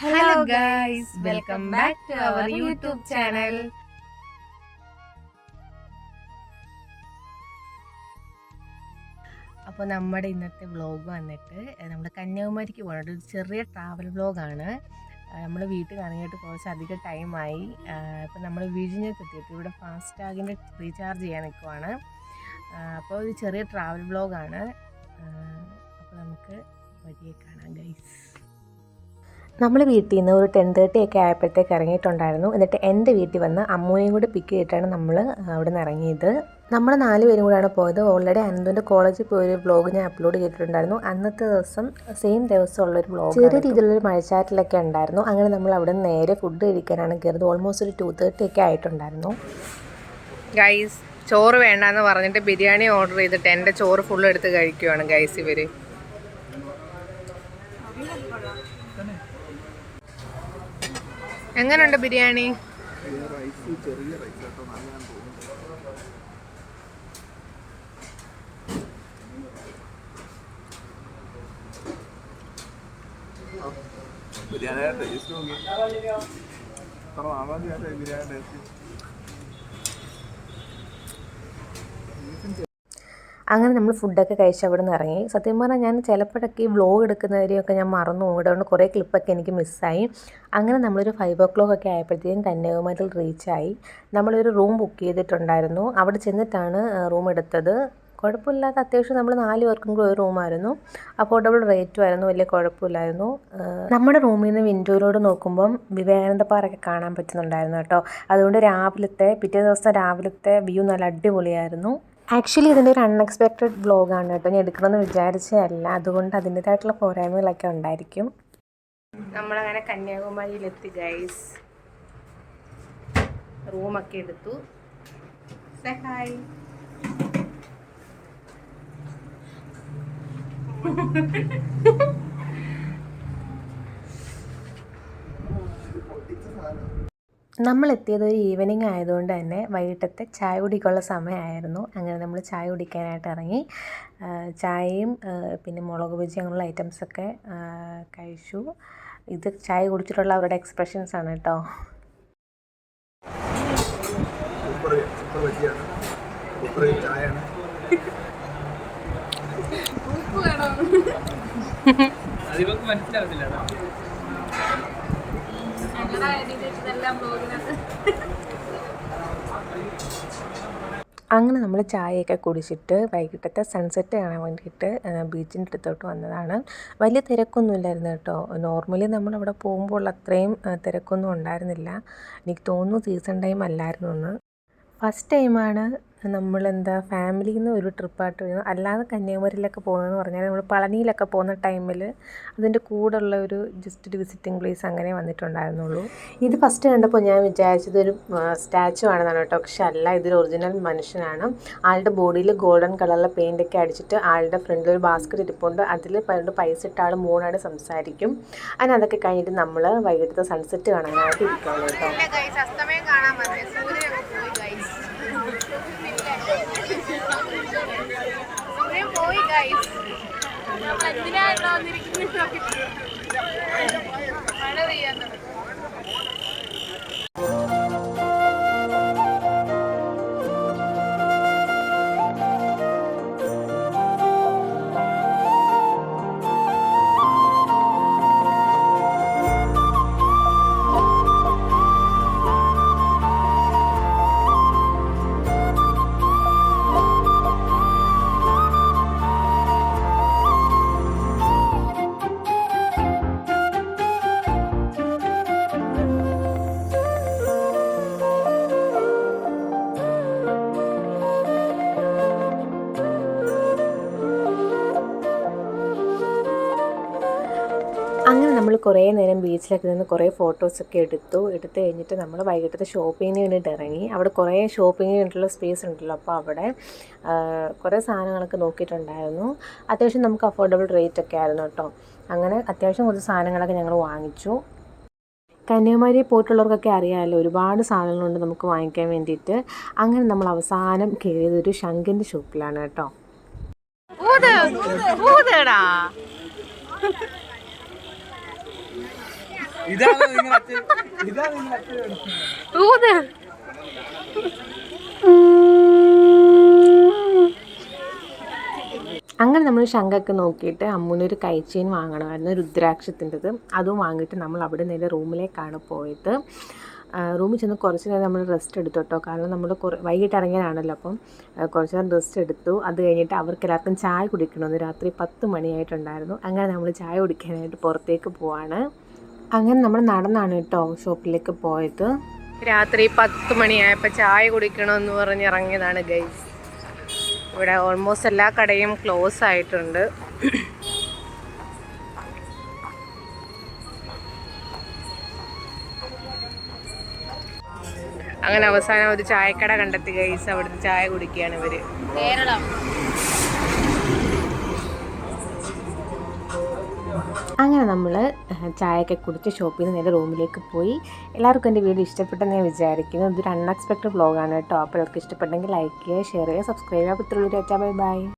Hello guys, welcome back to our YouTube channel. അപ്പോൾ നമ്മുടെ ഇന്നത്തെ വ്ളോഗ് വന്നിട്ട് നമ്മൾ കന്യാകുമാരിക്ക് പോകുന്നത് ഒരു ചെറിയ ട്രാവൽ വ്ളോഗാണ്. നമ്മൾ വീട്ടിൽ ഇറങ്ങിയിട്ട് കുറച്ചധികം ടൈമായി. ഇപ്പോൾ നമ്മൾ വിഴിഞ്ഞത്ത് എത്തിയിട്ട് ഇവിടെ ഫാസ്റ്റാഗിൻ്റെ റീചാർജ് ചെയ്യാൻ നിൽക്കുവാണ്. അപ്പോൾ ഒരു ചെറിയ ട്രാവൽ വ്ളോഗാണ്. അപ്പോൾ നമുക്ക് വഴിയെ കാണാം ഗൈസ്. നമ്മൾ വീട്ടിൽ നിന്ന് ഒരു 10:30 ഒക്കെ ആയപ്പോഴത്തേക്ക് ഇറങ്ങിയിട്ടുണ്ടായിരുന്നു. എന്നിട്ട് എൻ്റെ വീട്ടിൽ വന്ന് അമ്മൂനെയും കൂടി പിക്ക് ചെയ്തിട്ടാണ് നമ്മൾ അവിടെ നിന്ന് ഇറങ്ങിയത്. നമ്മൾ 4 പേരും കൂടെയാണ് പോയത്. ഓൾറെഡി അനന്തുവിൻ്റെ കോളേജിൽ പോയൊരു വ്ളോഗ് ഞാൻ അപ്ലോഡ് ചെയ്തിട്ടുണ്ടായിരുന്നു. അന്നത്തെ ദിവസം സെയിം ദിവസമുള്ളൊരു വ്ളോഗ്. ചെറിയ രീതിയിലുള്ളൊരു മഴച്ചാറ്റിലൊക്കെ ഉണ്ടായിരുന്നു. അങ്ങനെ നമ്മൾ അവിടെ നിന്ന് നേരെ ഫുഡ് കഴിക്കാനാണ് കയറിയത്. ഓൾമോസ്റ്റ് ഒരു 2:30 ഒക്കെ ആയിട്ടുണ്ടായിരുന്നു. ഗൈസ്, ചോറ് വേണ്ടാന്ന് പറഞ്ഞിട്ട് ബിരിയാണി ഓർഡർ ചെയ്തിട്ട് എൻ്റെ ചോറ് ഫുള്ള് എടുത്ത് കഴിക്കുവാണ് ഗൈസ് ഇവർ. എങ്ങനെയുണ്ട് ബിരിയാണി? അങ്ങനെ നമ്മൾ ഫുഡൊക്കെ കഴിച്ച് അവിടെ നിന്ന് ഇറങ്ങി. സത്യം പറഞ്ഞാൽ ഞാൻ ചിലപ്പോഴൊക്കെ ഈ വ്ളോഗ് എടുക്കുന്ന കാര്യമൊക്കെ ഞാൻ മറന്നു പോകും. അതുകൊണ്ട് കുറേ ക്ലിപ്പൊക്കെ എനിക്ക് മിസ്സായി. അങ്ങനെ നമ്മളൊരു 5 o'clock ഒക്കെ ആയപ്പോഴത്തേക്കും കന്യാകുമാരിയിൽ റീച്ചായി. നമ്മളൊരു റൂം ബുക്ക് ചെയ്തിട്ടുണ്ടായിരുന്നു. അവിടെ ചെന്നിട്ടാണ് റൂം എടുത്തത്. കുഴപ്പമില്ലാത്ത അത്യാവശ്യം നമ്മൾ 4 പേർക്കും കൂടി ഒരു റൂമായിരുന്നു. അഫോർഡബിൾ റേറ്റും ആയിരുന്നു, വലിയ കുഴപ്പമില്ലായിരുന്നു. നമ്മുടെ റൂമിൽ നിന്ന് വിൻഡോയിലോട് നോക്കുമ്പം വിവേകാനന്ദ പാറയൊക്കെ കാണാൻ പറ്റുന്നുണ്ടായിരുന്നു കേട്ടോ. അതുകൊണ്ട് പിറ്റേ ദിവസം രാവിലത്തെ വ്യൂ നല്ല അടിപൊളിയായിരുന്നു. ആക്ച്വലി ഇതിൻ്റെ ഒരു അൺഎക്സ്പെക്റ്റഡ് വ്ളോഗാണ് കേട്ടോ. ഞാൻ എടുക്കണമെന്ന് വിചാരിച്ചതല്ല. അതുകൊണ്ട് അതിൻ്റേതായിട്ടുള്ള പോരായ്മകളൊക്കെ ഉണ്ടായിരിക്കും. നമ്മളങ്ങനെ കന്യാകുമാരിയിലെത്തി ഗൈസ്. റൂമൊക്കെ എടുത്തു. ഹായ്. നമ്മളെത്തിയത് ഒരു ഈവനിങ് ആയതുകൊണ്ട് തന്നെ വൈകിട്ടത്തെ ചായ കുടിക്കുള്ള സമയമായിരുന്നു. അങ്ങനെ നമ്മൾ ചായ കുടിക്കാനായിട്ട് ഇറങ്ങി. ചായയും പിന്നെ മുളക് ബജി അങ്ങനെയുള്ള ഐറ്റംസൊക്കെ കഴിച്ചു. ഇത് ചായ കുടിച്ചിട്ടുള്ള അവരുടെ എക്സ്പ്രഷൻസ് ആണ് കേട്ടോ. മനസ്സിലാവുന്നില്ല. അങ്ങനെ നമ്മൾ ചായയൊക്കെ കുടിച്ചിട്ട് വൈകിട്ടത്തെ സൺസെറ്റ് കാണാൻ വേണ്ടിയിട്ട് ബീച്ചിൻ്റെ അടുത്തോട്ട് വന്നതാണ്. വലിയ തിരക്കൊന്നുമില്ലായിരുന്നു കേട്ടോ. നോർമലി നമ്മളവിടെ പോകുമ്പോൾ അത്രയും തിരക്കൊന്നും ഉണ്ടായിരുന്നില്ല. എനിക്ക് തോന്നുന്നു സീസൺ ടൈം അല്ലായിരുന്നു എന്ന്. ഫസ്റ്റ് ടൈമാണ് ഫാമിലിയിൽ നിന്ന് ഒരു ട്രിപ്പായിട്ട് വരുന്നത്. അല്ലാതെ കന്യാകുമാരിയിലൊക്കെ പോകുന്നതെന്ന് പറഞ്ഞാൽ നമ്മൾ പളനിയിലൊക്കെ പോകുന്ന ടൈമിൽ അതിൻ്റെ കൂടെയുള്ള ഒരു ജസ്റ്റ് ഒരു വിസിറ്റിംഗ് പ്ലേസ് അങ്ങനെ വന്നിട്ടുണ്ടായിരുന്നുള്ളൂ. ഇത് ഫസ്റ്റ് കണ്ടപ്പോൾ ഞാൻ വിചാരിച്ചത് ഒരു സ്റ്റാച്ചു ആണെന്നാണ് കേട്ടോ. പക്ഷെ അല്ല, ഇതൊരു ഒറിജിനൽ മനുഷ്യനാണ്. ആളുടെ ബോഡിയിൽ ഗോൾഡൻ കളറിലെ പെയിൻ്റൊക്കെ അടിച്ചിട്ട് ആളുടെ ഫ്രണ്ടിൽ ഒരു ബാസ്ക്കറ്റ് ഇരിപ്പുണ്ട്. അതിൽ പൈസ ഇട്ട ആൾ മൂന്നാട് സംസാരിക്കും. അങ്ങനെ അതൊക്കെ കഴിഞ്ഞിട്ട് നമ്മൾ വൈകിട്ടത്തെ സൺസെറ്റ് കാണാനായിട്ട് ഇരിക്കുകയാണ് കേട്ടോ. പോയി ഗൈസ്. മഴ പെയ്യാൻ അങ്ങനെ നമ്മൾ കുറേ നേരം ബീച്ചിലൊക്കെ നിന്ന് കുറേ ഫോട്ടോസൊക്കെ എടുത്ത് കഴിഞ്ഞിട്ട് നമ്മൾ വൈകിട്ടത്തെ ഷോപ്പിങ്ങിന് വേണ്ടിയിട്ട് ഇറങ്ങി. അവിടെ കുറേ ഷോപ്പിങ്ങിന് വേണ്ടിയിട്ടുള്ള സ്പേസ് ഉണ്ടല്ലോ. അപ്പോൾ അവിടെ കുറേ സാധനങ്ങളൊക്കെ നോക്കിയിട്ടുണ്ടായിരുന്നു. അത്യാവശ്യം നമുക്ക് അഫോർഡബിൾ റേറ്റൊക്കെ ആയിരുന്നു കേട്ടോ. അങ്ങനെ അത്യാവശ്യം കുറച്ച് സാധനങ്ങളൊക്കെ ഞങ്ങൾ വാങ്ങിച്ചു. കന്യാകുമാരി പോയിട്ടുള്ളവർക്കൊക്കെ അറിയാമല്ലോ, ഒരുപാട് സാധനങ്ങളുണ്ട് നമുക്ക് വാങ്ങിക്കാൻ വേണ്ടിയിട്ട്. അങ്ങനെ നമ്മൾ അവസാനം കയറിയതൊരു ശംഖിൻ്റെ ഷോപ്പിലാണ് കേട്ടോ. അങ്ങനെ നമ്മൾ ശംഖൊക്കെ നോക്കിയിട്ട് അമ്മൂനൊരു കൈച്ചെയിൻ വാങ്ങണമായിരുന്നു, രുദ്രാക്ഷത്തിൻ്റെത്. അതും വാങ്ങിയിട്ട് നമ്മൾ അവിടെ നേരെ റൂമിലേക്കാണ് പോയത്. റൂമിൽ ചെന്ന് കുറച്ച് നേരം നമ്മൾ റെസ്റ്റ് എടുത്തു കേട്ടോ. കാരണം നമ്മൾ വൈകിട്ട് ഇറങ്ങിയതാണല്ലോ, അപ്പം കുറച്ച് നേരം റെസ്റ്റ് എടുത്തു. അത് കഴിഞ്ഞിട്ട് അവർക്ക് എല്ലാവർക്കും ചായ കുടിക്കണമെന്ന് രാത്രി 10 മണിയായിട്ടുണ്ടായിരുന്നു. അങ്ങനെ നമ്മൾ ചായ കുടിക്കാനായിട്ട് പുറത്തേക്ക് പോവാണ്. അങ്ങനെ നമ്മൾ നടന്നാണ് കേട്ടോ ഷോപ്പിലേക്ക് പോയത്. രാത്രി 10 മണിയായപ്പോൾ ചായ കുടിക്കണമെന്ന് പറഞ്ഞ് ഇറങ്ങിയതാണ് ഗൈസ്. ഇവിടെ ഓൾമോസ്റ്റ് എല്ലാ കടയും ക്ലോസ് ആയിട്ടുണ്ട്. അങ്ങനെ അവസാനം ഒരു ചായക്കട കണ്ടെത്തി ഗൈസ്. അവിടുത്തെ ചായ കുടിക്കുകയാണ് ഇവര്. അങ്ങനെ നമ്മൾ ചായയൊക്കെ കുടിച്ച് ഷോപ്പിൽ നിന്ന് നേരെ റൂമിലേക്ക് പോയി. എല്ലാവർക്കും എൻ്റെ വീഡിയോ ഇഷ്ടപ്പെട്ടെന്ന് ഞാൻ വിചാരിക്കുന്നു. ഇതൊരു അൺഎക്സ്പെക്റ്റഡ് വ്ലോഗാണ് കേട്ടോ. അപ്പോൾ എല്ലാവർക്കും ഇഷ്ടപ്പെട്ടെങ്കിൽ ലൈക്ക് ചെയ്യുക, ഷെയർ ചെയ്യുക, സബ്സ്ക്രൈബ് ചെയ്യുക. അപ്പോൾ ഇത്രയുള്ളൂ. Bye by.